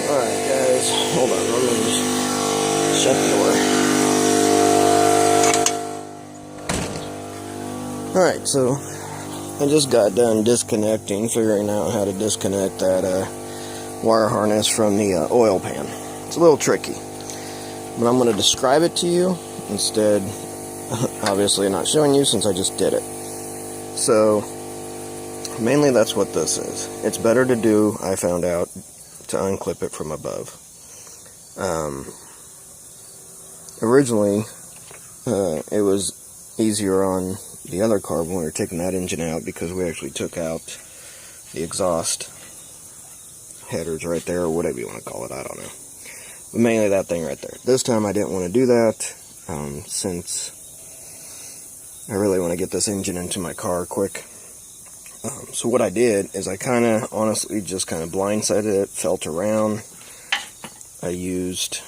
Alright guys, hold on, let me just shut the door. Alright, so I just got done disconnecting, figuring out how to disconnect that wire harness from the oil pan. It's a little tricky, but I'm going to describe it to you instead, obviously not showing you since I just did it. So, mainly that's what this is. It's better to do, I found out, to unclip it from above. Originally, it was easier on the other car when we were taking that engine out because we actually took out the exhaust headers right there, or whatever you want to call it, I don't know. But mainly that thing right there. This time I didn't want to do that, since I really want to get this engine into my car quick. So what I did is I honestly just blindsided it, felt around. I used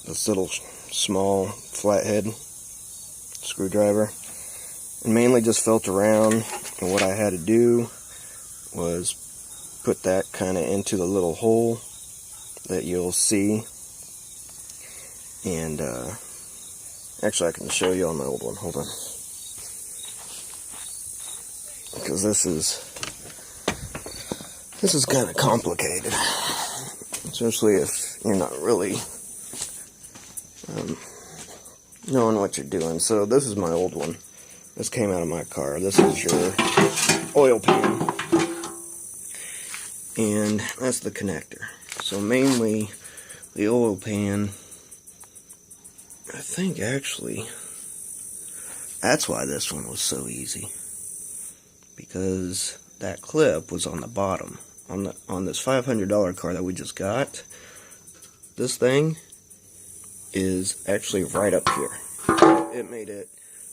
this little small flathead screwdriver and mainly just felt around, and what I had to do was put that into the little hole that you'll see. And actually I can show you on my old one, hold on. Because this is kind of complicated, especially if you're not really knowing what you're doing. So this is my old one. This came out of my car. This is your oil pan, and that's the connector. So mainly the oil pan, I think actually that's why this one was so easy, because that clip was on the bottom. On this $500 car that we just got, this thing is actually right up here. It made it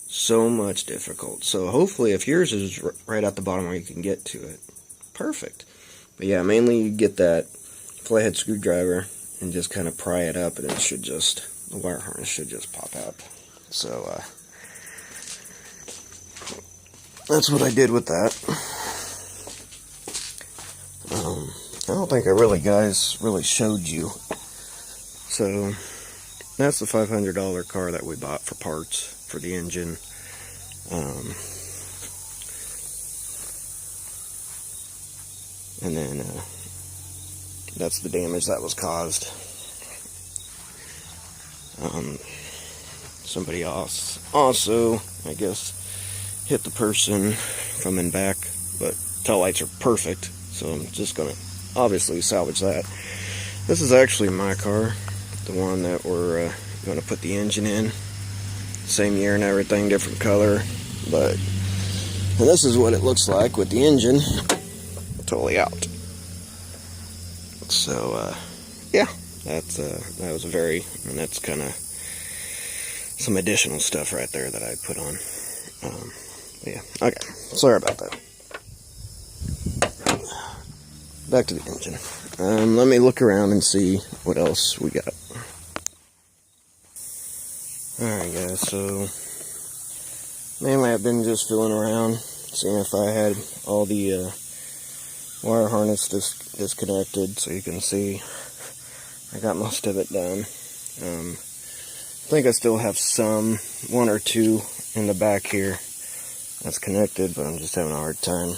so much difficult. So hopefully if yours is right at the bottom where you can get to it, perfect. But yeah, mainly you get that flathead screwdriver and just pry it up, and it should just, the wire harness should just pop out. So that's what I did with that. I don't think I really showed you. So that's the $500 car that we bought for parts for the engine. And then that's the damage that was caused. Somebody else also, I guess, hit the person from in back, but tail lights are perfect, so I'm just gonna obviously salvage that. This is actually my car, the one that we're gonna put the engine in. Same year and everything, different color, but and this is what it looks like with the engine totally out. So yeah, that was and that's some additional stuff right there that I put on. Yeah, okay, sorry about that. Back to the engine. Let me look around and see what else we got. Alright guys, so mainly I've been just fooling around, seeing if I had all the wire harness disconnected, so you can see I got most of it done. I think I still have one or two in the back here that's connected, but I'm just having a hard time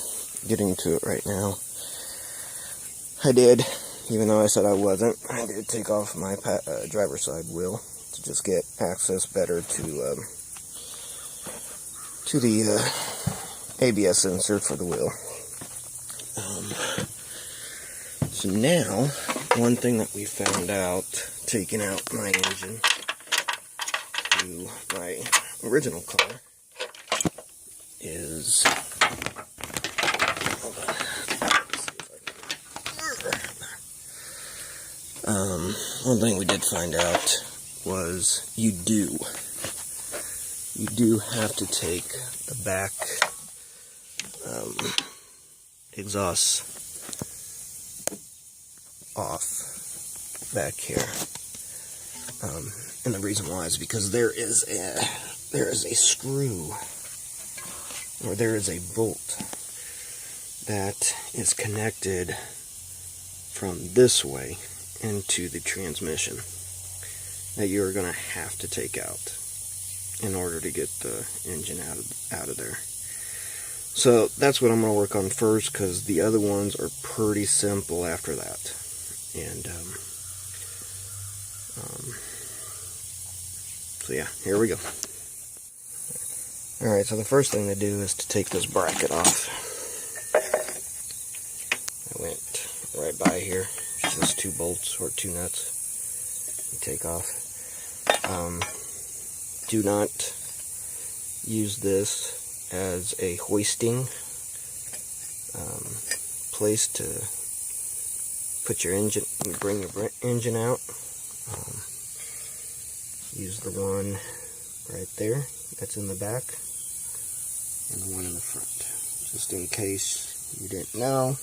getting to it right now. I did, even though I said I wasn't, I did take off my driver's side wheel to just get access better to the ABS insert for the wheel. So now, one thing that we found out taking out my engine to my original car is, hold on, one thing we did find out was you do have to take the back exhaust off back here, and the reason why is because there is a screw, or there is a bolt that is connected from this way into the transmission that you're going to have to take out in order to get the engine out of there. So that's what I'm going to work on first, because the other ones are pretty simple after that. And so yeah, here we go. Alright, so the first thing to do is to take this bracket off. I went right by here. It's just 2 bolts or 2 nuts you take off. Do not use this as a hoisting place to put your engine, bring your engine out. Use the one right there that's in the back and the one in the front, just in case you didn't know.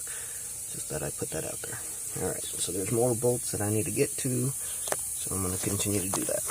Just that I put that out there. Alright, so there's more bolts that I need to get to, so I'm going to continue to do that.